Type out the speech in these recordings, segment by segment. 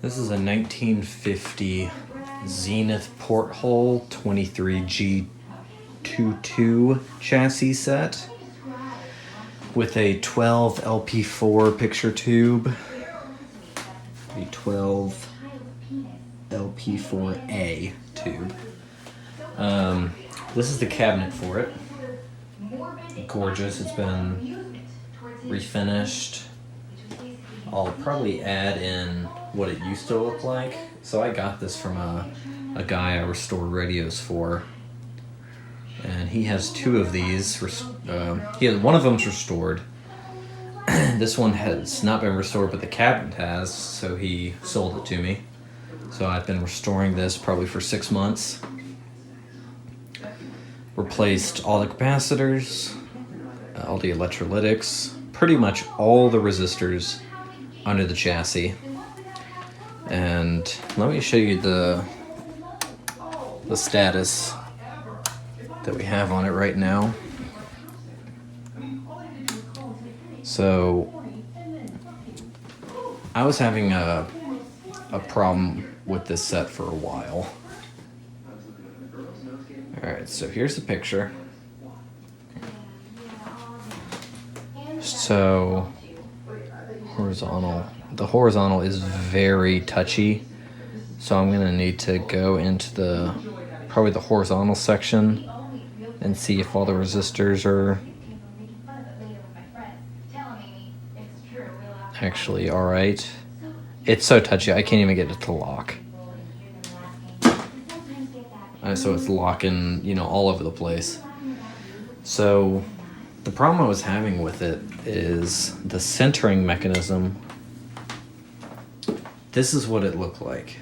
This is a 1950 Zenith Porthole 23G22 chassis set with a 12 LP4 picture tube, a 12 LP4A tube. This is the cabinet for it. Gorgeous. It's been refinished. I'll probably add in what it used to look like. So I got this from a guy I restore radios for, and he has two of these. One of them's restored. This one has not been restored, but the cabinet has, so he sold it to me. So I've been restoring this probably for 6 months. Replaced all the capacitors, all the electrolytics, pretty much all the resistors under the chassis. And let me show you the status that we have on it right now. So I was having a problem with this set for a while. Alright, so here's the picture. So the horizontal is very touchy, so I'm gonna need to go into probably the horizontal section and see if all the resistors are actually alright. It's so touchy, I can't even get it to lock. So it's locking, all over the place. So the problem I was having with it is the centering mechanism. This is what it looked like.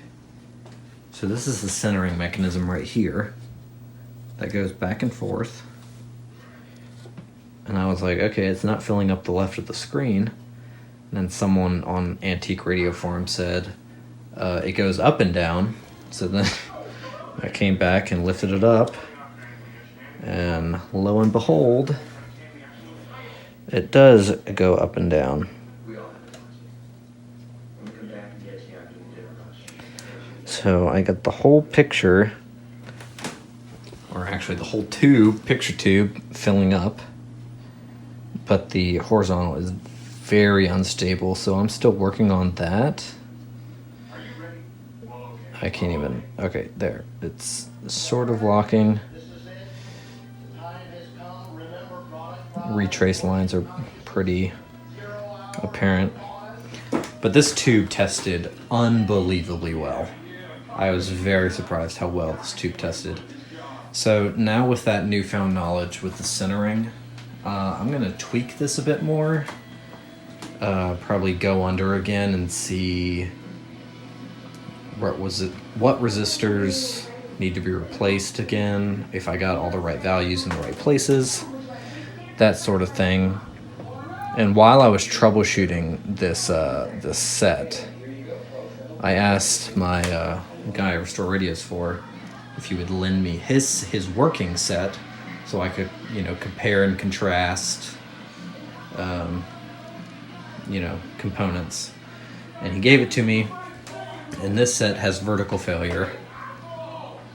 So this is the centering mechanism right here that goes back and forth. And I was like, okay, it's not filling up the left of the screen. And then someone on Antique Radio Forum said it goes up and down. So then I came back and lifted it up, and lo and behold, it does go up and down. So I got the whole picture, or actually the whole picture tube filling up, but the horizontal is very unstable, so I'm still working on that. I can't even, okay, there. It's sort of locking. Retrace lines are pretty apparent. But this tube tested unbelievably well. I was very surprised how well this tube tested. So now with that newfound knowledge with the centering, I'm gonna tweak this a bit more. Probably go under again and see what resistors need to be replaced again, if I got all the right values in the right places, that sort of thing. And while I was troubleshooting this set, I asked my guy I restore radios for if he would lend me his working set so I could compare and contrast components. And he gave it to me. And this set has vertical failure.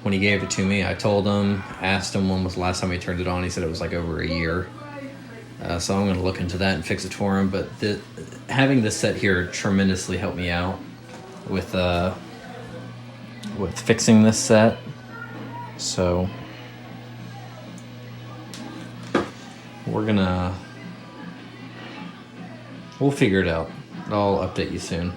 When he gave it to me, I told him, asked him when was the last time he turned it on. He said it was like over a year. So I'm going to look into that and fix it for him. But having this set here tremendously helped me out with fixing this set. So we'll figure it out. I'll update you soon.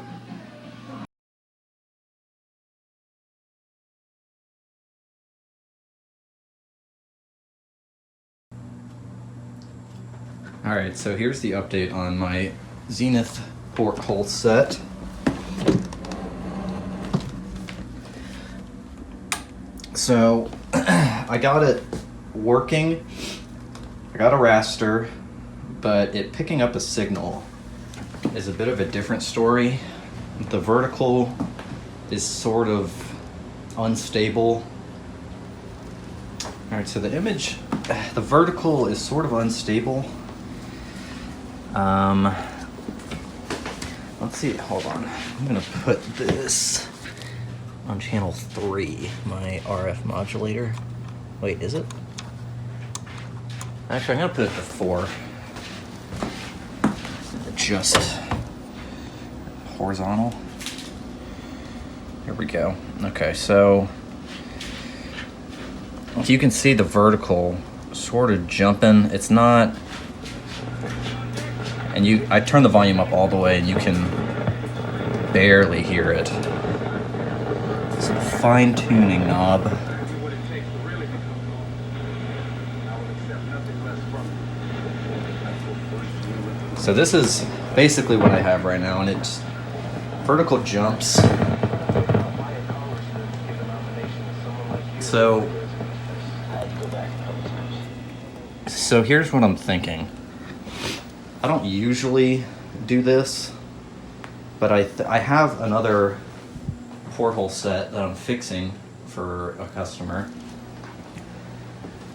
Alright, so here's the update on my Zenith Porthole set. So I got it working. I got a raster, but it picking up a signal is a bit of a different story. The vertical is sort of unstable. Alright, so the vertical is sort of unstable. Let's let's see, hold on. I'm gonna put this on channel 3, my RF modulator. Wait, is it? Actually, I'm gonna put it to 4. Just horizontal. Here we go. Okay, so you can see the vertical sort of jumping. It's not, and I turn the volume up all the way and you can barely hear it. It's a fine-tuning knob. So this is basically what I have right now, and it's vertical jumps. So here's what I'm thinking. I don't usually do this, but I have another Porthole set that I'm fixing for a customer,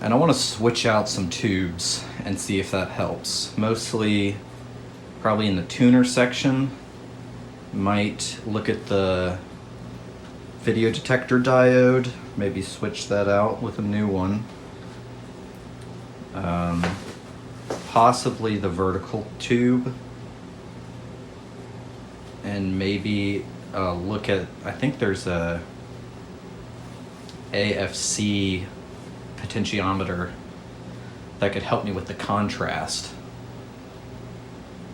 and I want to switch out some tubes and see if that helps. Mostly probably in the tuner section. Might look at the video detector diode, maybe switch that out with a new one. Possibly the vertical tube, and maybe look at, I think there's a AFC potentiometer that could help me with the contrast.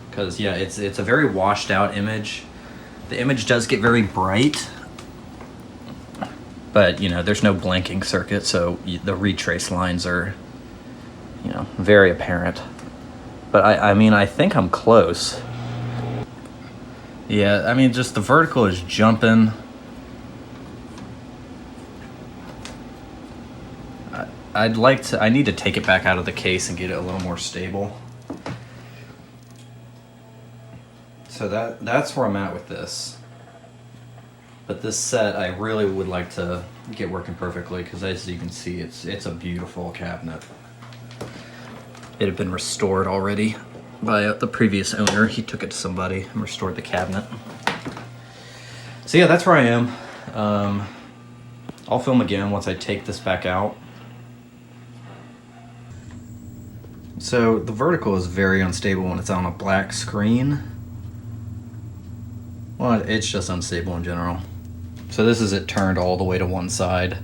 Because yeah, it's a very washed out image. The image does get very bright, but you know, there's no blanking circuit, so the retrace lines are, you know, very apparent. But I mean, I think I'm close. Yeah, I mean, just the vertical is jumping. I need to take it back out of the case and get it a little more stable. So that's where I'm at with this. But this set, I really would like to get working perfectly, because as you can see, it's a beautiful cabinet. It had been restored already by the previous owner. He took it to somebody and restored the cabinet. So yeah, that's where I am. I'll film again once I take this back out. So the vertical is very unstable when it's on a black screen. Well, it's just unstable in general. So this is it turned all the way to one side,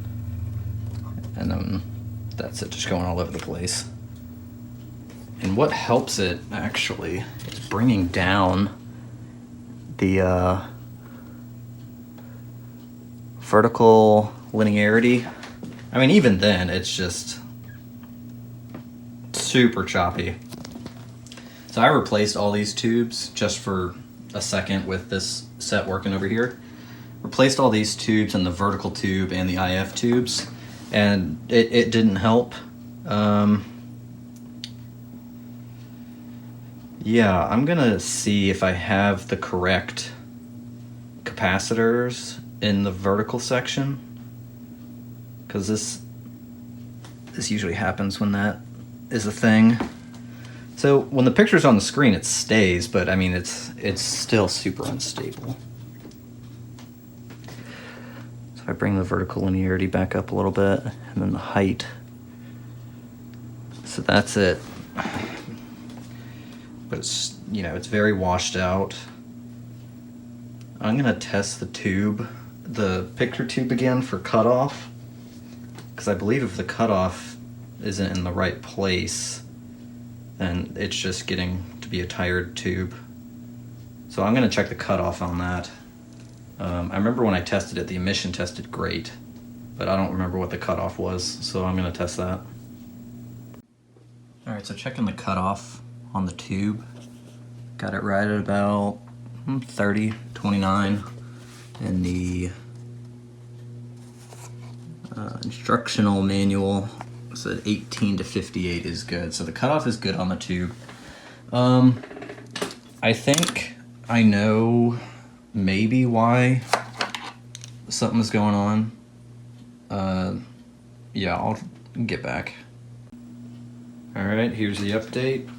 and then that's it just going all over the place. And what helps it actually is bringing down the vertical linearity. I mean, even then, it's just super choppy. So I replaced all these tubes just for a second with this set working over here. Replaced all these tubes and the vertical tube and the IF tubes, and it didn't help. Yeah, I'm gonna see if I have the correct capacitors in the vertical section, because this usually happens when that is a thing. So when the picture's on the screen, it stays, but I mean, it's still super unstable. So I bring the vertical linearity back up a little bit, and then the height. So that's it. But it's, you know, it's very washed out. I'm gonna test the picture tube again for cutoff, because I believe if the cutoff isn't in the right place, then it's just getting to be a tired tube. So I'm gonna check the cutoff on that. I remember when I tested it, the emission tested great, but I don't remember what the cutoff was, so I'm gonna test that. All right, so checking the cutoff on the tube. Got it right at about 30, 29, and the instructional manual said 18 to 58 is good. So the cutoff is good on the tube. I think I know maybe why something's going on. Yeah, I'll get back. All right, here's the update.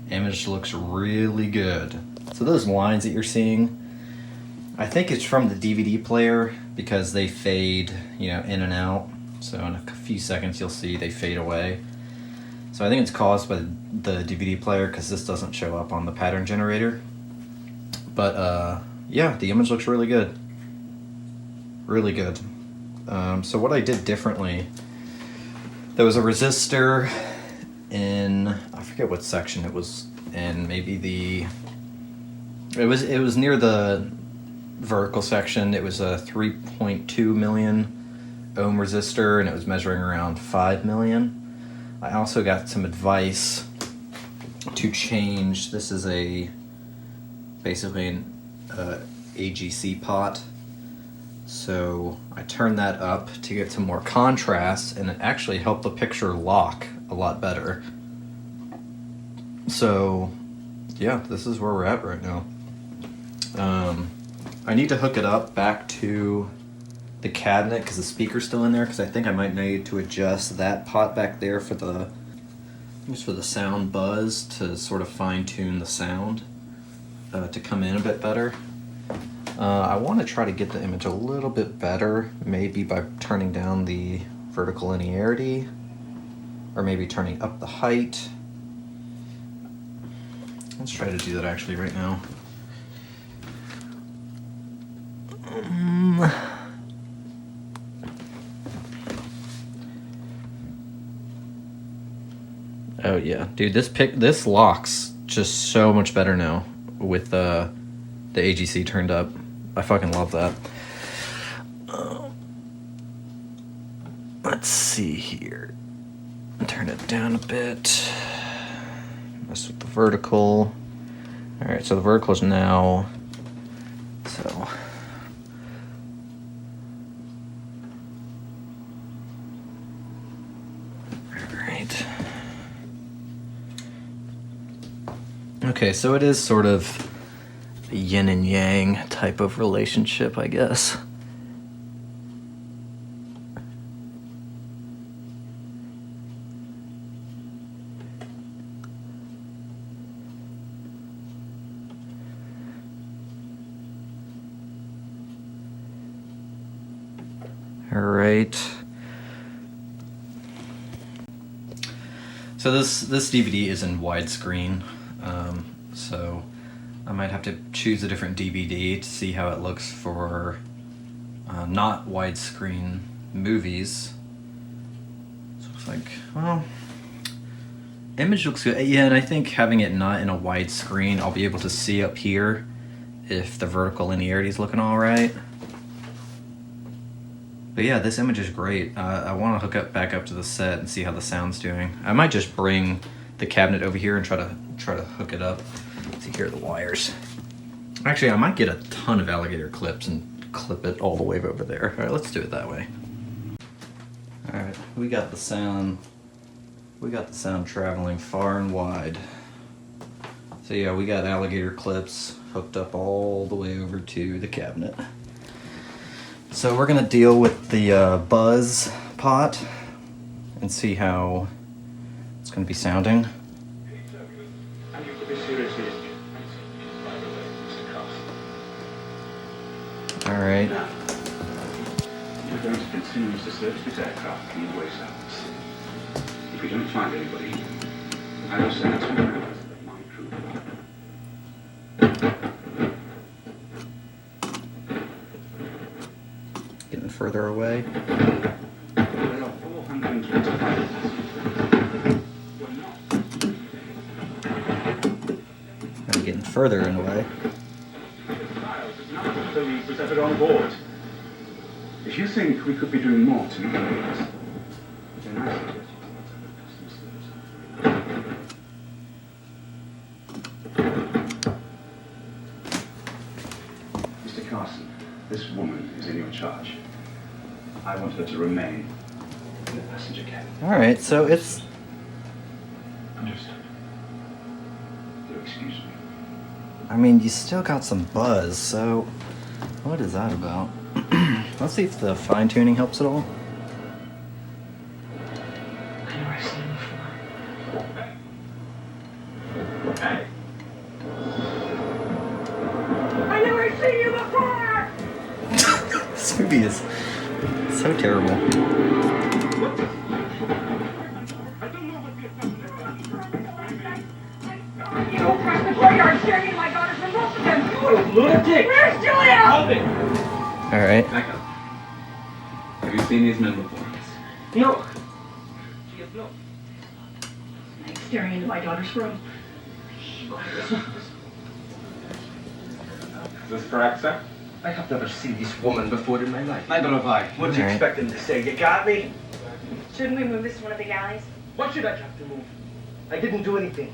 Image looks really good. So those lines that you're seeing, I think it's from the DVD player because they fade, in and out. So in a few seconds you'll see they fade away. So I think it's caused by the DVD player because this doesn't show up on the pattern generator. But yeah, the image looks really good. Really good. So what I did differently, there was a resistor in, I forget what section it was in, maybe it was near the vertical section. It was a 3.2 million ohm resistor and it was measuring around 5 million. I also got some advice to change, this is basically an AGC pot. So I turned that up to get some more contrast and it actually helped the picture lock a lot better. So yeah, this is where we're at right now. I need to hook it up back to the cabinet because the speaker's still in there, because I think I might need to adjust that pot back there for the sound buzz to sort of fine tune the sound to come in a bit better. I want to try to get the image a little bit better, maybe by turning down the vertical linearity or maybe turning up the height. Let's try to do that actually right now. Oh yeah, dude, this locks just so much better now with the AGC turned up. I fucking love that. Let's see here. Turn it down a bit. Mess with the vertical. All right, so the vertical is now. So. All right. Okay, so it is sort of a yin and yang type of relationship, I guess. All right. So this DVD is in widescreen, so I might have to choose a different DVD to see how it looks for not widescreen movies. So it looks like, well, image looks good. Yeah, and I think having it not in a widescreen, I'll be able to see up here if the vertical linearity is looking all right. But yeah, this image is great. I want to hook back up to the set and see how the sound's doing. I might just bring the cabinet over here and try to hook it up. See, here are the wires. Actually, I might get a ton of alligator clips and clip it all the way over there. All right, let's do it that way. All right, we got the sound traveling far and wide. So yeah, we got alligator clips hooked up all the way over to the cabinet. So we're gonna deal with the buzz pot and see how it's gonna be sounding. All right. Now, we're going to continue to search this aircraft from the waist out. If we don't find anybody, I will send 2 members of my crew. Getting further away. There are 425 passengers. We're not. I'm getting further and away. Was ever on board. If you think we could be doing more to minimize, then I suggest you contact customer service. Mr. Carson, this woman is in your charge. I want her to remain in the passenger cabin. All right, so it's. Understood. You'll excuse me. I mean, you still got some buzz, so what is that about? Let's see if the fine tuning helps at all. movie is so terrible. You don't cross the courtyard, staring at my daughters from both of them. You lunatic! Where's Julia? Help it! All right. Back up. Have you seen these men before? No. She has no. I'm staring into my daughter's room. Is this correct, sir? I have never seen this woman before in my life. Neither have I. What do you All right. expect him to say? You got me? Shouldn't we move this to one of the galleys? What should I have to move? I didn't do anything.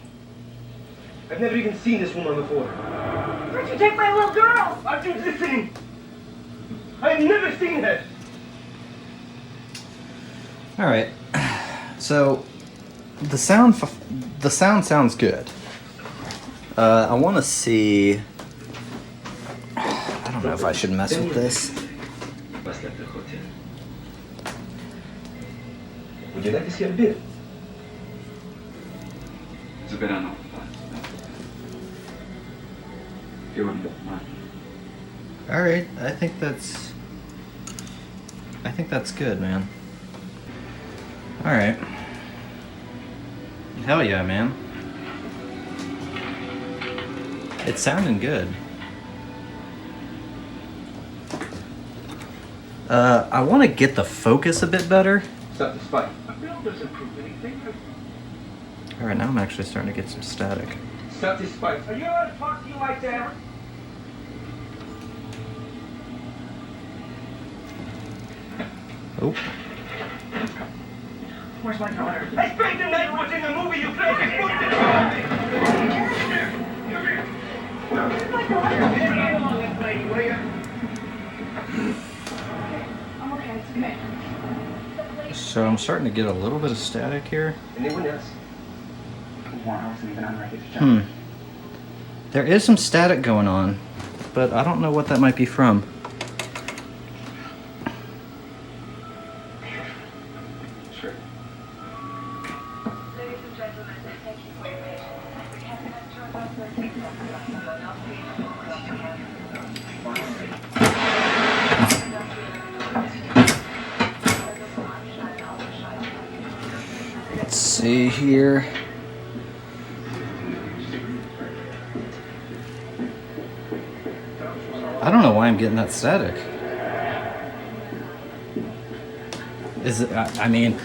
I've never even seen this woman before. Where'd you take my little girl? Aren't you listening? I've never seen her. All right. So the sound sounds good. I want to see. I don't know if I should mess with this. Must have the hotel. Would you like to see a bit? It's a bit unknown. If you wouldn't mind. All right. I think that's good, man. All right. Hell yeah, man. It's sounding good. I want to get the focus a bit better. Satisfied. A bill doesn't prove anything. All right, now I'm actually starting to get some static. Satisfied. Are you allowed to talk to you like that? Oh, Where's my daughter? I spent the night watching a movie, you crazy bastard! Where's my daughter? I'm okay, it's okay. so I'm starting to get a little bit of static here. Anyone else? I wasn't even on ready to jump. There is some static going on, but I don't know what that might be from. Sure. Ladies and gentlemen, thank you for your patience. We have an extra about 13 Let's see here. I don't know why I'm getting that static. Is it? I mean,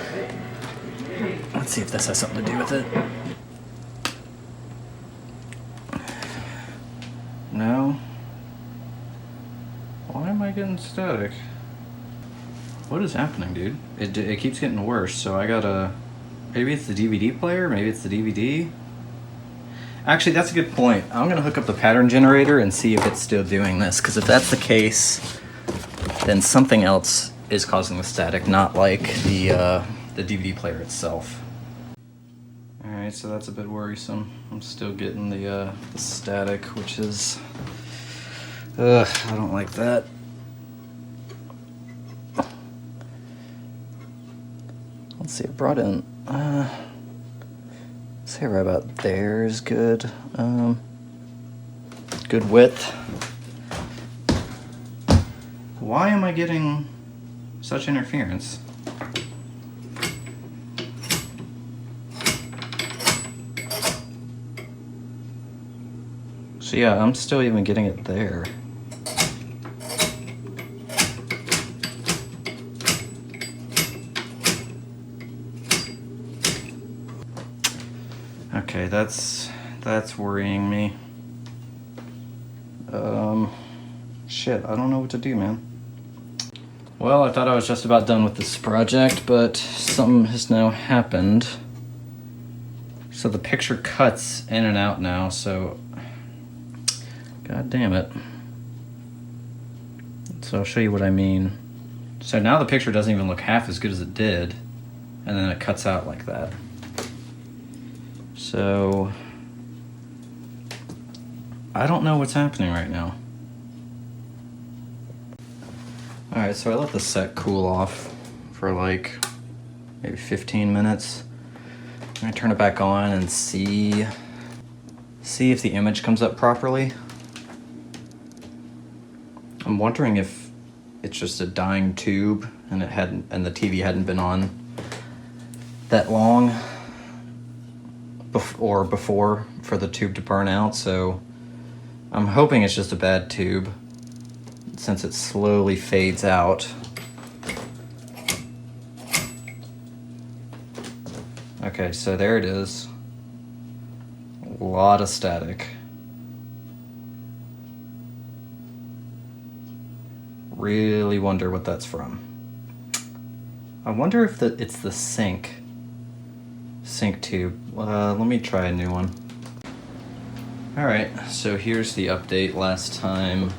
let's see if this has something to do with it. No. Why am I getting static? What is happening, dude? It keeps getting worse. So I gotta. Maybe it's the DVD player. Maybe it's the DVD. Actually, that's a good point. I'm gonna hook up the pattern generator and see if it's still doing this. Because if that's the case, then something else is causing the static, not like the DVD player itself. All right, so that's a bit worrisome. I'm still getting the static, which is, I don't like that. Let's see, it brought in. Say right about there is good. Good width. Why am I getting such interference? So yeah, I'm still even getting it there. Okay, that's worrying me. Shit, I don't know what to do, man. Well, I thought I was just about done with this project, but something has now happened. So the picture cuts in and out now, so god damn it. So I'll show you what I mean. So now the picture doesn't even look half as good as it did, and then it cuts out like that. So I don't know what's happening right now. Alright, so I let the set cool off for like maybe 15 minutes. I'm gonna turn it back on and see if the image comes up properly. I'm wondering if it's just a dying tube, and the TV hadn't been on that long before for the tube to burn out. So I'm hoping it's just a bad tube, since it slowly fades out. Okay, so there it is. A lot of static. Really wonder what that's from. I wonder if it's the sink tube. Let me try a new one. Alright, so here's the update. Last time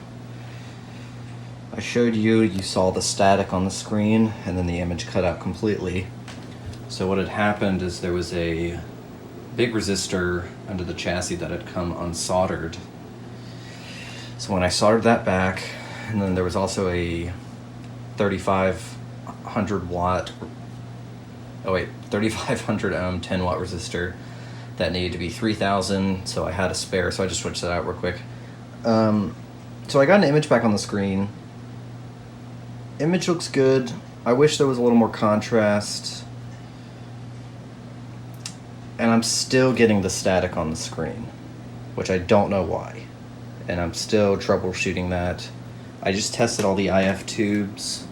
I showed you saw the static on the screen, and then the image cut out completely. So what had happened is there was a big resistor under the chassis that had come unsoldered. So when I soldered that back, and then there was also a 3,500 ohm 10 watt resistor that needed to be 3,000, so I had a spare, so I just switched that out real quick. So I got an image back on the screen. Image looks good. I wish there was a little more contrast. And I'm still getting the static on the screen, which I don't know why. And I'm still troubleshooting that. I just tested all the IF tubes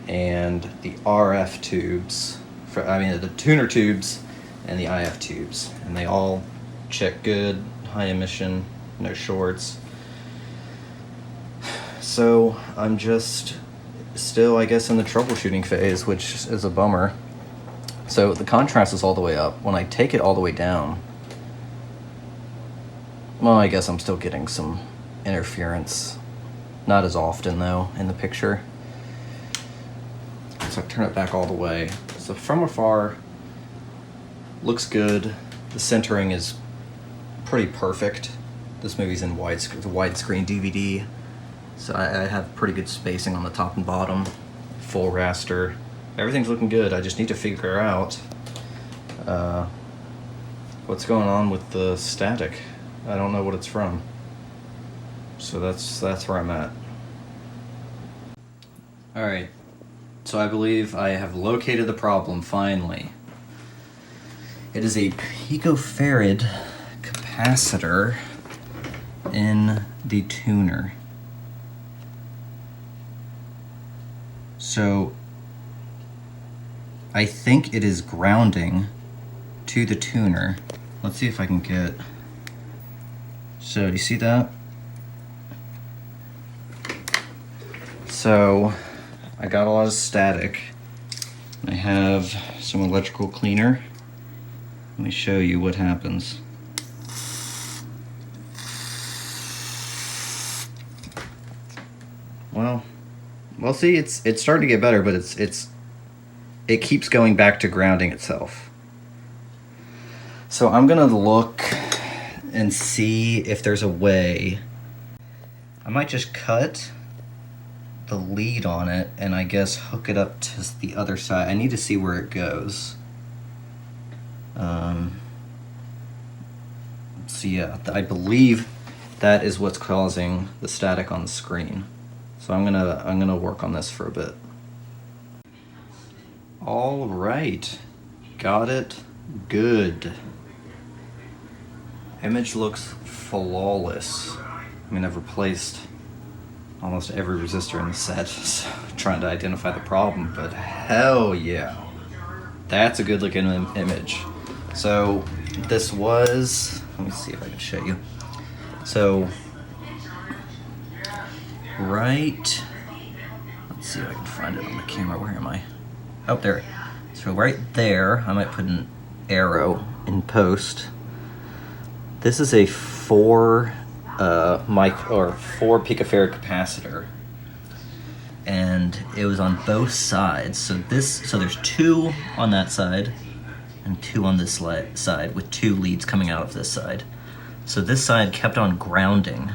and the RF tubes, the tuner tubes and the IF tubes, and they all check good, high emission, no shorts. So I'm just still, I guess, in the troubleshooting phase, which is a bummer. So the contrast is all the way up. When I take it all the way down, well, I guess I'm still getting some interference. Not as often, though, in the picture. So I turn it back all the way. So from afar, looks good. The centering is pretty perfect. This movie's in widescreen DVD, so I have pretty good spacing on the top and bottom. Full raster. Everything's looking good. I just need to figure out what's going on with the static. I don't know what it's from. So that's where I'm at. Alright, so I believe I have located the problem finally. It is a picofarad capacitor in the tuner. So I think it is grounding to the tuner. Let's see if I can get... So, do you see that? So, I got a lot of static. I have some electrical cleaner. Let me show you what happens. Well, see, it's starting to get better, but it keeps going back to grounding itself. So I'm gonna look and see if there's a way. I might just cut the lead on it and I guess hook it up to the other side. I need to see where it goes. So yeah, I believe that is what's causing the static on the screen. So I'm gonna work on this for a bit. All right, got it. Good. Image looks flawless. I mean, I've replaced almost every resistor in the set, so trying to identify the problem, but hell yeah. That's a good looking image. So this was, let me see if I can show you. So right, let's see if I can find it on the camera. Where am I? Oh, there. So right there, I might put an arrow in post. This is a 4 picofarad capacitor, and it was on both sides. So there's 2 on that side and 2 on this side, with 2 leads coming out of this side. So this side kept on grounding.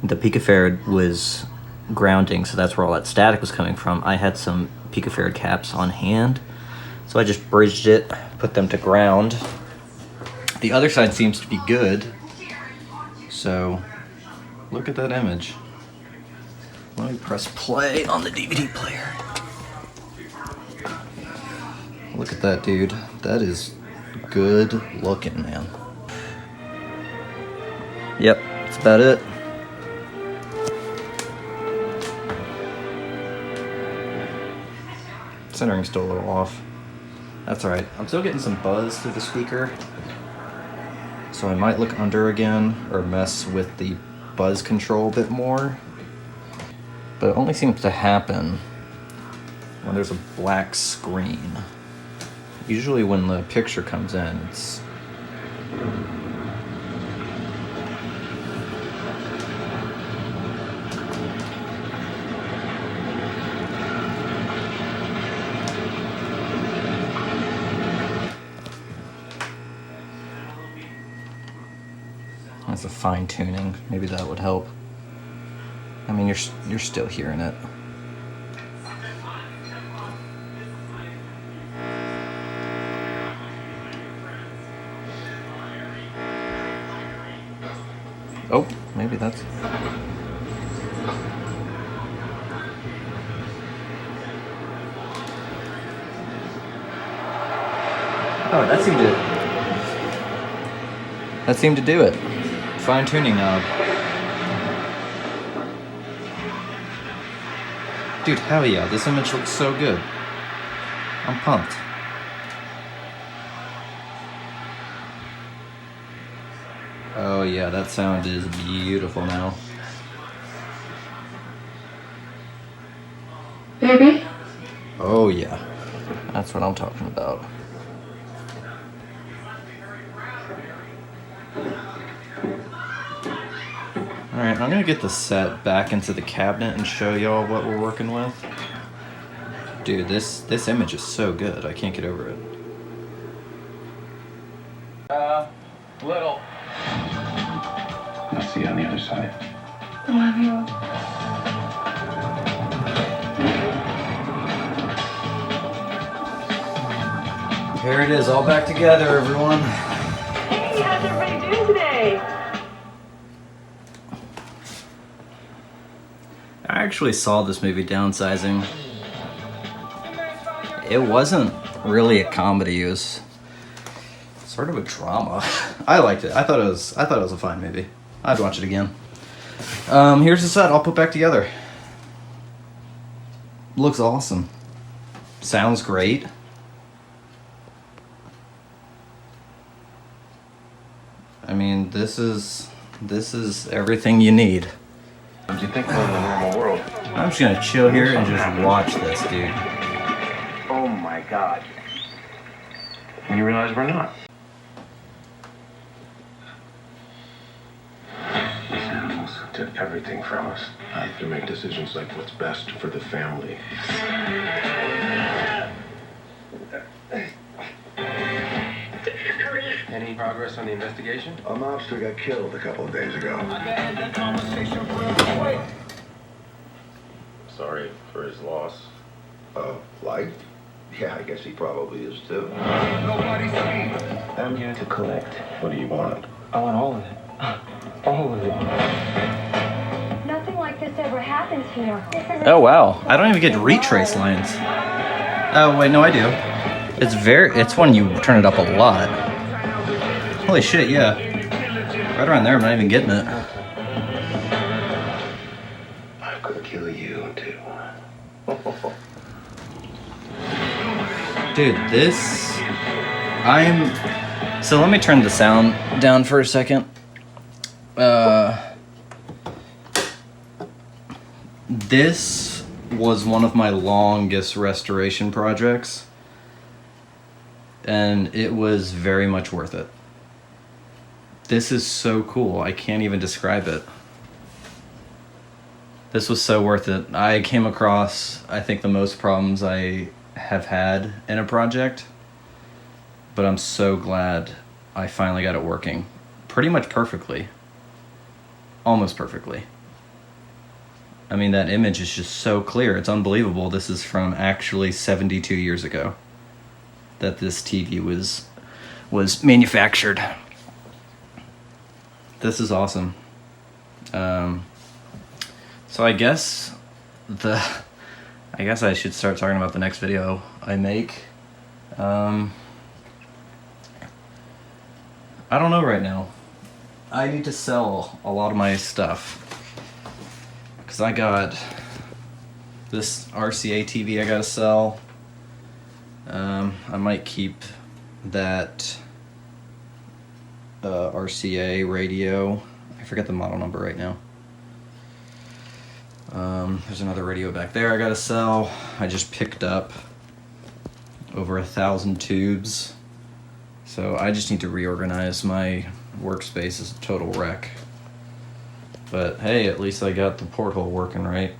The picofarad was grounding, so that's where all that static was coming from. I had some picofarad caps on hand, so I just bridged it, put them to ground. The other side seems to be good, so look at that image. Let me press play on the DVD player. Look at that, dude. That is good looking, man. Yep, that's about it. Centering's still a little off. That's alright. I'm still getting some buzz through the speaker. So I might look under again or mess with the buzz control a bit more. But it only seems to happen when there's a black screen. Usually when the picture comes in, it's... That's a fine tuning. Maybe that would help. I mean, you're still hearing it. Oh, maybe that's... Oh, that seemed to do it. Fine tuning knob. Dude, hell yeah, this image looks so good. I'm pumped. Oh yeah, that sound is beautiful now. Baby? Oh yeah, that's what I'm talking about. Alright, I'm gonna get the set back into the cabinet and show y'all what we're working with. Dude, this image is so good, I can't get over it. Little. I'll see you on the other side. Love you. Here it is, all back together, everyone. Hey, how's everybody doing today? I actually saw this movie, Downsizing. It wasn't really a comedy, it was sort of a drama. I liked it. I thought it was a fine movie. I'd watch it again. Here's the set I'll put back together. Looks awesome. Sounds great. I mean, this is everything you need. What do you think about the normal world? I'm just gonna chill here and just watch this, dude. Oh my God. And you realize we're not. These animals took everything from us. I have to make decisions like what's best for the family. Any progress on the investigation? A mobster got killed a couple of days ago. Sorry for his loss. Life? Yeah, I guess he probably is too. I'm here to collect. What do you want? I want all of it. All of it. Nothing like this ever happens here. Oh wow, I don't even get retrace lines. Oh wait, no I do. It's when you turn it up a lot. Holy shit, yeah. Right around there, I'm not even getting it. I could kill you too. Dude, so let me turn the sound down for a second. This was one of my longest restoration projects, and it was very much worth it. This is so cool, I can't even describe it. This was so worth it. I came across, I think, the most problems I have had in a project, but I'm so glad I finally got it working pretty much perfectly. Almost perfectly. I mean, that image is just so clear, it's unbelievable. This is from actually 72 years ago that this TV was manufactured. This is awesome. So I guess I guess I should start talking about the next video I make. I don't know right now. I need to sell a lot of my stuff. Because I got this RCA TV I gotta sell. I might keep that RCA radio. I forget the model number right now. There's another radio back there I gotta sell. I just picked up over 1,000 tubes. So I just need to reorganize my workspace. It's a total wreck. But hey, at least I got the porthole working right.